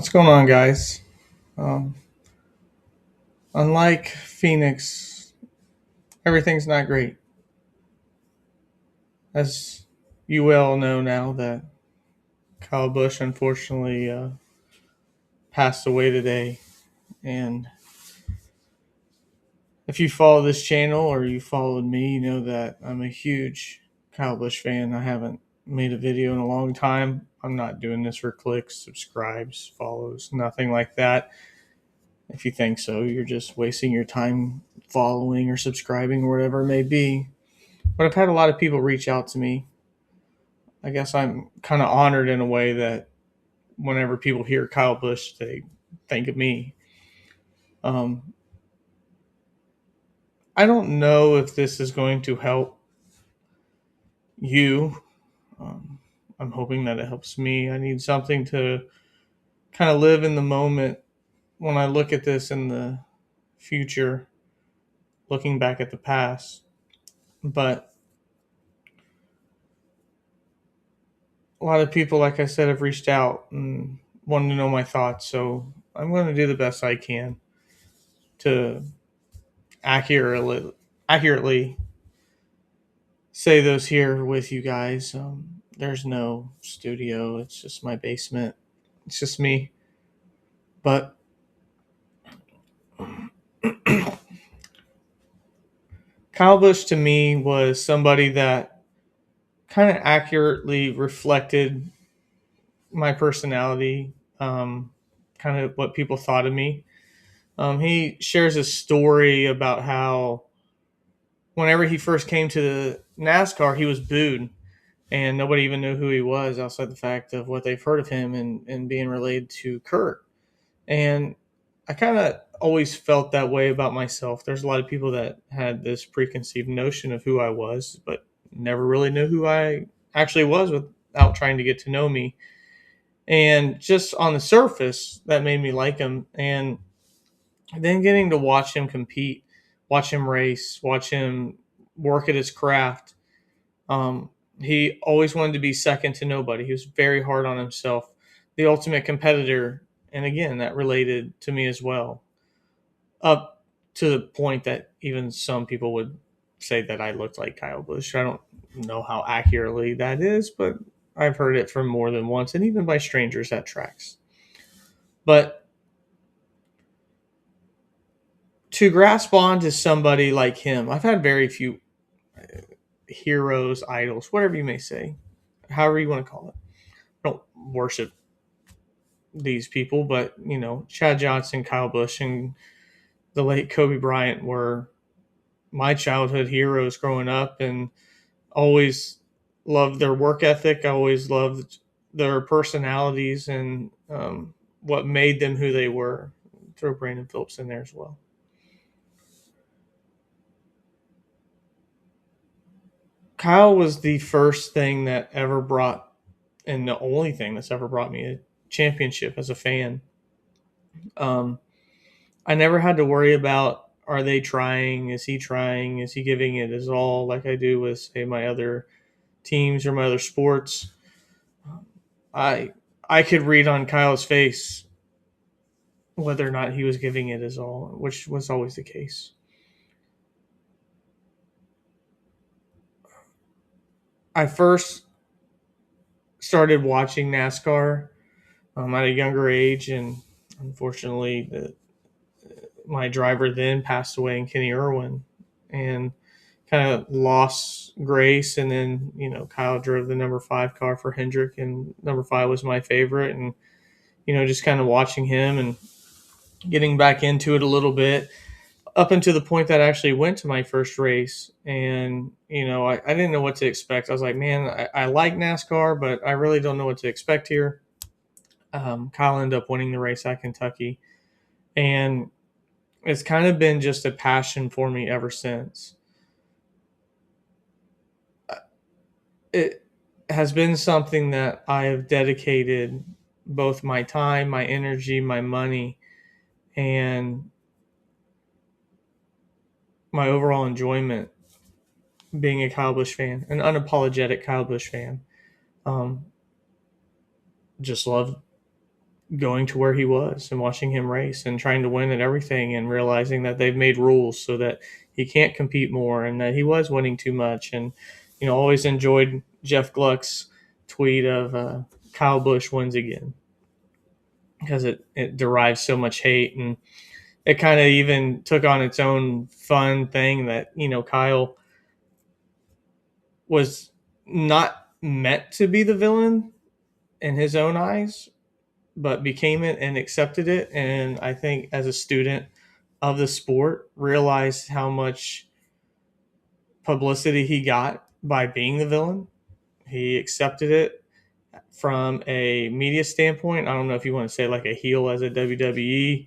What's going on, guys? Um, Unlike Phoenix, everything's not great. As you well know now, that Kyle Busch unfortunately passed away today. And if you follow this channel or you followed me, you know that I'm a huge Kyle Busch fan. I haven't made a video in a long time. I'm not doing this for clicks, subscribes, follows, nothing like that. If you think so, you're just wasting your time following or subscribing or whatever it may be. But I've had a lot of people reach out to me. I guess I'm kind of honored in a way that whenever people hear Kyle Busch, they think of me. Um, I don't know if this is going to help you. Um, I'm hoping that it helps me. I need something to kind of live in the moment when I look at this in the future, looking back at the past. But a lot of people, like I said, have reached out and wanted to know my thoughts. So I'm going to do the best I can to accurately say those here with you guys. There's no studio. It's just my basement. It's just me. But Kyle Busch to me was somebody that kind of accurately reflected my personality, kind of what people thought of me. He shares a story about how whenever he first came to the NASCAR, he was booed and nobody even knew who he was outside the fact of what they've heard of him and being related to Kurt. And I kind of always felt that way about myself. There's a lot of people that had this preconceived notion of who I was, but never really knew who I actually was without trying to get to know me. And just on the surface, that made me like him. And then getting to watch him compete, watch him race, watch him work at his craft. Um, he always wanted to be second to nobody. He was very hard on himself, the ultimate competitor. And again, that related to me as well, up to the point that even some people would say that I looked like Kyle Busch. I don't know how accurately that is, but I've heard it from more than once, and even by strangers at tracks. But to grasp on to somebody like him, I've had very few heroes, idols, whatever you may say, however you want to call it. I don't worship these people, but Chad Johnson, Kyle Busch, and the late Kobe Bryant were my childhood heroes growing up, and always loved their work ethic. I always loved their personalities and what made them who they were. Throw Brandon Phillips in there as well. Kyle was the first thing that ever brought, and the only thing that's ever brought me a championship as a fan. Um, I never had to worry about, are they trying? Is he trying? Is he giving it his all like I do with, say, my other teams or my other sports? I I could read on Kyle's face whether or not he was giving it his all, which was always the case. I first started watching NASCAR at a younger age, and unfortunately, my driver then passed away in Kenny Irwin, and kind of lost grace. And then Kyle drove the number 5 car for Hendrick, and number 5 was my favorite. And just kind of watching him and getting back into it a little bit up until the point that I actually went to my first race. And I didn't know what to expect. I was like, man, I like NASCAR, but I really don't know what to expect here. Kyle ended up winning the race at Kentucky, and it's kind of been just a passion for me ever since. It has been something that I have dedicated both my time, my energy, my money, and my overall enjoyment being a Kyle Busch fan, an unapologetic Kyle Busch fan. Um, just love going to where he was and watching him race and trying to win at everything and realizing that they've made rules so that he can't compete more and that he was winning too much. And, always enjoyed Jeff Gluck's tweet of Kyle Busch wins again because it derives so much hate. And it kind of even took on its own fun thing that, Kyle was not meant to be the villain in his own eyes, but became it and accepted it. And I think as a student of the sport, realized how much publicity he got by being the villain. He accepted it from a media standpoint. I don't know if you want to say like a heel as a WWE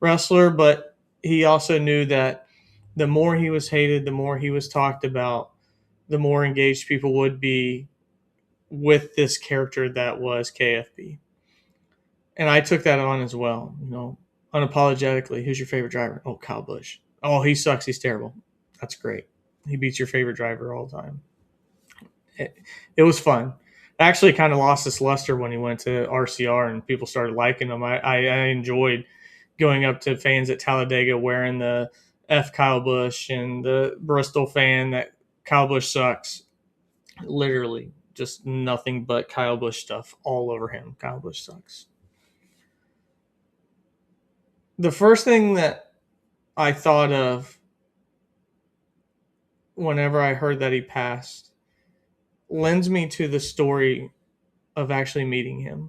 wrestler, but he also knew that the more he was hated, the more he was talked about, the more engaged people would be with this character that was KFB. And I took that on as well, unapologetically. Who's your favorite driver? Oh, Kyle Busch. Oh, he sucks. He's terrible. That's great. He beats your favorite driver all the time. It was fun. Actually, kind of lost its luster when he went to RCR and people started liking him. I enjoyed going up to fans at Talladega wearing the F Kyle Busch and the Bristol fan that Kyle Busch sucks. Literally, just nothing but Kyle Busch stuff all over him. Kyle Busch sucks. The first thing that I thought of whenever I heard that he passed lends me to the story of actually meeting him.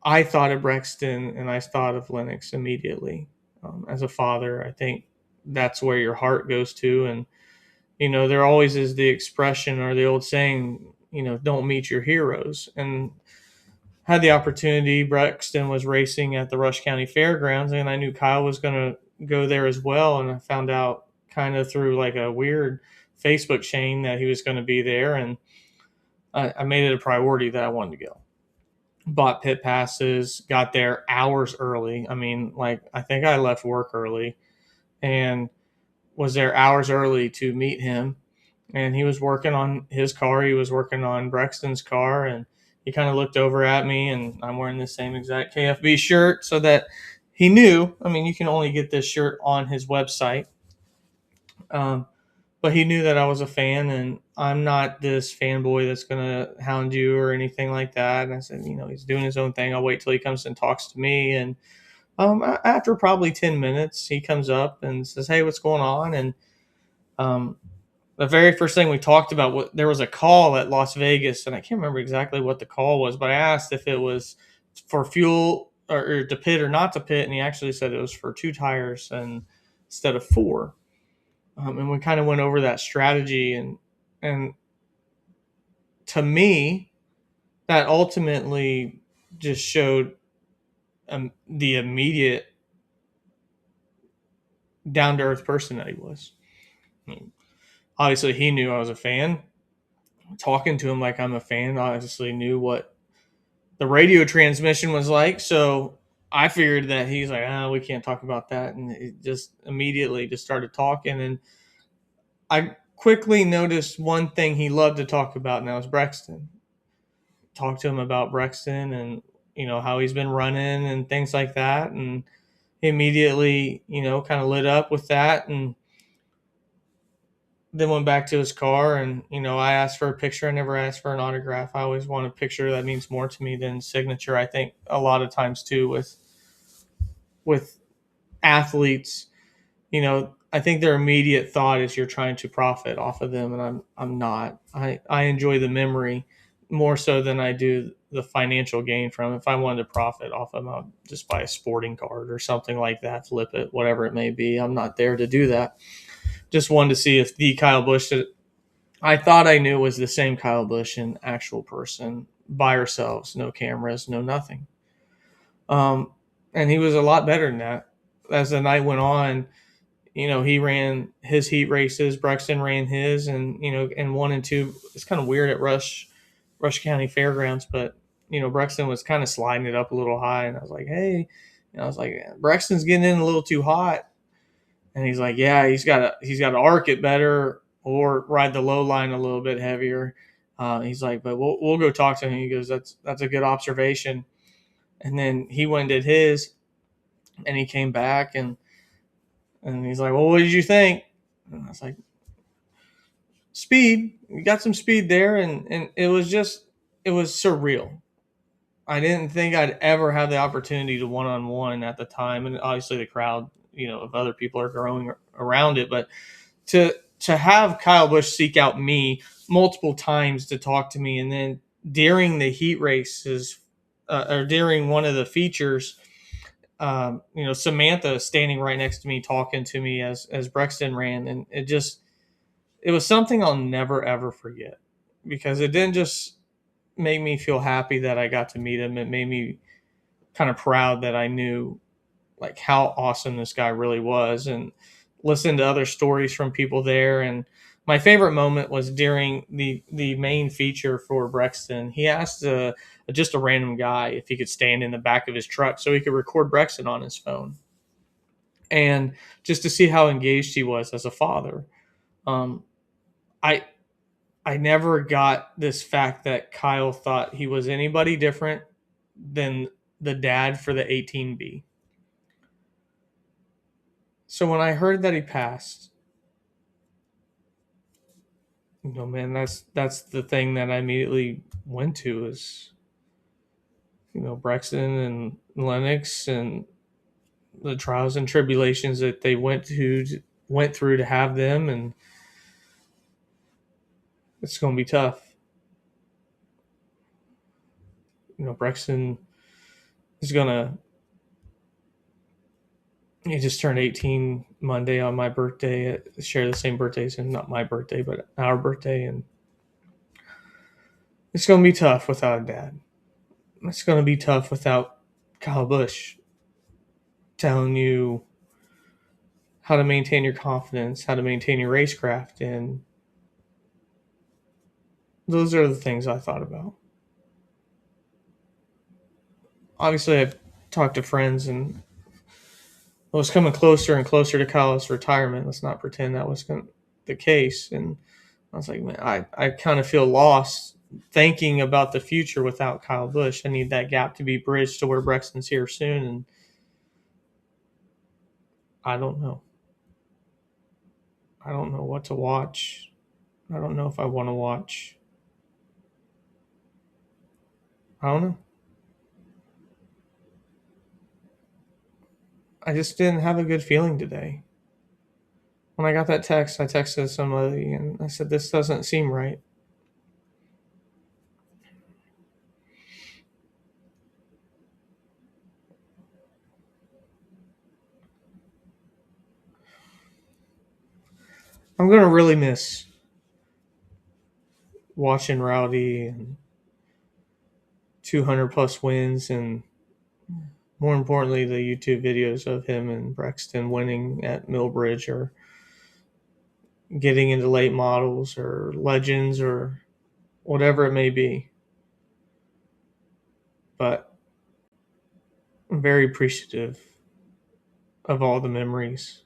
I thought of Brexton and I thought of Lennox immediately. As a father, I think that's where your heart goes to. And, there always is the expression or the old saying, don't meet your heroes. And had the opportunity, Brexton was racing at the Rush County Fairgrounds, and I knew Kyle was going to go there as well. And I found out kind of through like a weird Facebook chain that he was going to be there. And I made it a priority that I wanted to go. Bought pit passes, got there hours early. I mean, like, I think I left work early and was there hours early to meet him. And he was working on his car. He was working on Brexton's car. And he kind of looked over at me, and I'm wearing the same exact KFB shirt so that he knew. I mean, you can only get this shirt on his website. But he knew that I was a fan, and I'm not this fanboy that's going to hound you or anything like that. And I said, he's doing his own thing. I'll wait till he comes and talks to me. And after probably 10 minutes, he comes up and says, hey, what's going on? And the very first thing we talked about, there was a call at Las Vegas, and I can't remember exactly what the call was, but I asked if it was for fuel or to pit or not to pit, and he actually said it was for 2 tires instead of 4. And we kind of went over that strategy, and to me, that ultimately just showed the immediate down to earth person that he was. I mean, obviously, he knew I was a fan. Talking to him like I'm a fan, obviously knew what the radio transmission was like. So I figured that he's like, we can't talk about that, and it just immediately just started talking. And I quickly noticed one thing he loved to talk about, and that was Brexton. Talked to him about Brexton and, how he's been running and things like that. And he immediately, kind of lit up with that, and then went back to his car. And, I asked for a picture. I never asked for an autograph. I always want a picture. That means more to me than signature. I think a lot of times too with athletes, I think their immediate thought is you're trying to profit off of them, and I'm not. I enjoy the memory more so than I do the financial gain from it. If I wanted to profit off of them, I'll just buy a sporting card or something like that, flip it, whatever it may be. I'm not there to do that. Just wanted to see if the Kyle Busch that I thought I knew was the same Kyle Busch in actual person, by ourselves, no cameras, no nothing. And he was a lot better than that. As the night went on, he ran his heat races. Brexton ran his, and and 1 and 2. It's kind of weird at Rush County Fairgrounds, but Brexton was kind of sliding it up a little high, and I was like, hey, I was like, Brexton's getting in a little too hot, and he's like, yeah, he's got to arc it better or ride the low line a little bit heavier. He's like, but we'll go talk to him. He goes, that's a good observation. And then he went and did his, and he came back and he's like, "Well, what did you think?" And I was like, "Speed. You got some speed there," and it was surreal. I didn't think I'd ever have the opportunity to one on one at the time, and obviously the crowd, of other people are growing around it, but to have Kyle Busch seek out me multiple times to talk to me, and then during the heat races, or during one of the features, Samantha standing right next to me talking to me as Brexton ran, and it was something I'll never ever forget, because it didn't just make me feel happy that I got to meet him. It made me kind of proud that I knew like how awesome this guy really was, and listened to other stories from people there. And my favorite moment was during the main feature for Brexton. He asked just a random guy if he could stand in the back of his truck so he could record Brexton on his phone, and just to see how engaged he was as a father. Um, I I never got this fact that Kyle thought he was anybody different than the dad for the 18B. So when I heard that he passed, man, that's the thing that I immediately went to is, Brexton and Lennox and the trials and tribulations that they went through to have them, and it's going to be tough. Brexton is going to he just turned 18 Monday on my birthday. Share the same birthdays, and not my birthday, but our birthday, and it's going to be tough without a dad. It's going to be tough without Kyle Busch telling you how to maintain your confidence, how to maintain your racecraft, and those are the things I thought about. Obviously, I've talked to friends, and I was coming closer and closer to Kyle's retirement. Let's not pretend that was the case. And I was like, man, I kind of feel lost thinking about the future without Kyle Busch. I need that gap to be bridged to where Brexton's here soon, and I don't know. I don't know what to watch. I don't know if I want to watch. I don't know. I just didn't have a good feeling today. When I got that text, I texted somebody and I said, "This doesn't seem right." I'm going to really miss watching Rowdy and 200 plus wins, and more importantly, the YouTube videos of him and Brexton winning at Millbridge, or getting into late models or legends or whatever it may be. But I'm very appreciative of all the memories,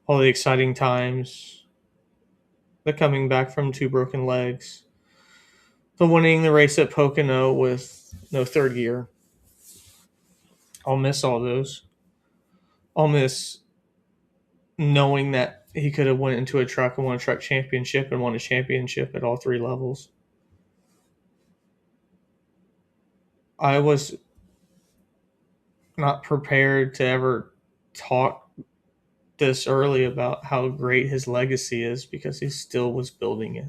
all the exciting times, the coming back from two broken legs, the winning the race at Pocono with no third gear. I'll miss all those. I'll miss knowing that he could have went into a truck and won a truck championship and won a championship at all three levels. I was not prepared to ever talk this early about how great his legacy is, because he still was building it.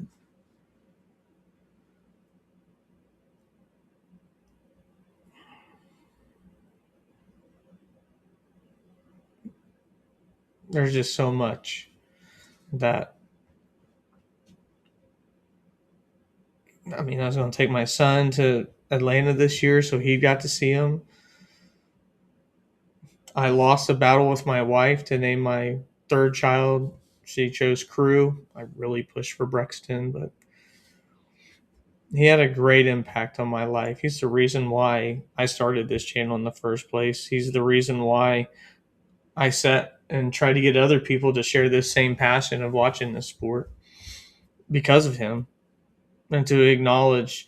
There's just so much that, I mean, I was going to take my son to Atlanta this year, so he got to see him. I lost a battle with my wife to name my third child. She chose Crew. I really pushed for Brexton, but he had a great impact on my life. He's the reason why I started this channel in the first place. He's the reason why I sat and tried to get other people to share this same passion of watching this sport, because of him, and to acknowledge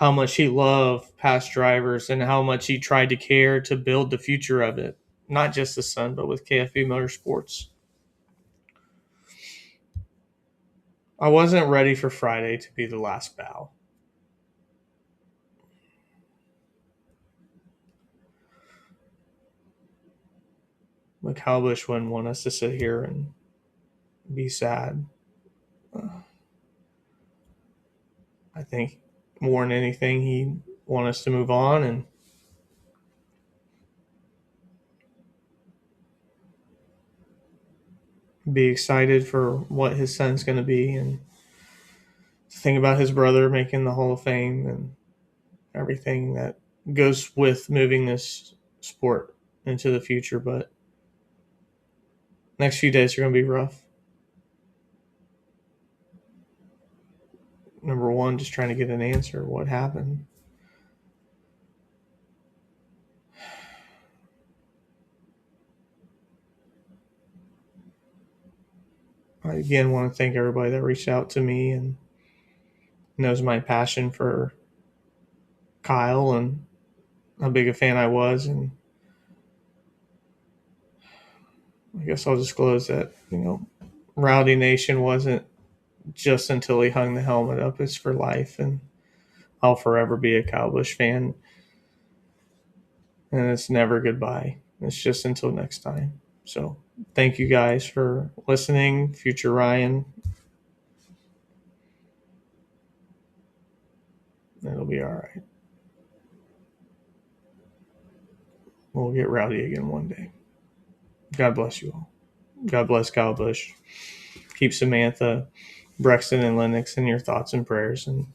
how much he loved past drivers and how much he tried to care to build the future of it, not just the son, but with KFB Motorsports. I wasn't ready for Friday to be the last bow. Like Kyle Busch wouldn't want us to sit here and be sad. I think more than anything, he'd want us to move on and be excited for what his son's going to be and think about his brother making the Hall of Fame and everything that goes with moving this sport into the future. But next few days are going to be rough. Number one, just trying to get an answer. What happened? I again want to thank everybody that reached out to me and knows my passion for Kyle and how big a fan I was. And I guess I'll disclose that, Rowdy Nation wasn't just until he hung the helmet up. It's for life. And I'll forever be a Kyle Busch fan. And it's never goodbye. It's just until next time. So thank you guys for listening. Future Ryan. It'll be all right. We'll get rowdy again one day. God bless you all. God bless Kyle Busch. Keep Samantha, Brexton, and Lennox in your thoughts and prayers. And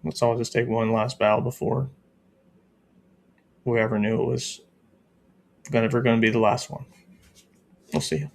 let's all just take one last bow before we ever knew it was ever going to be the last one. We'll see you.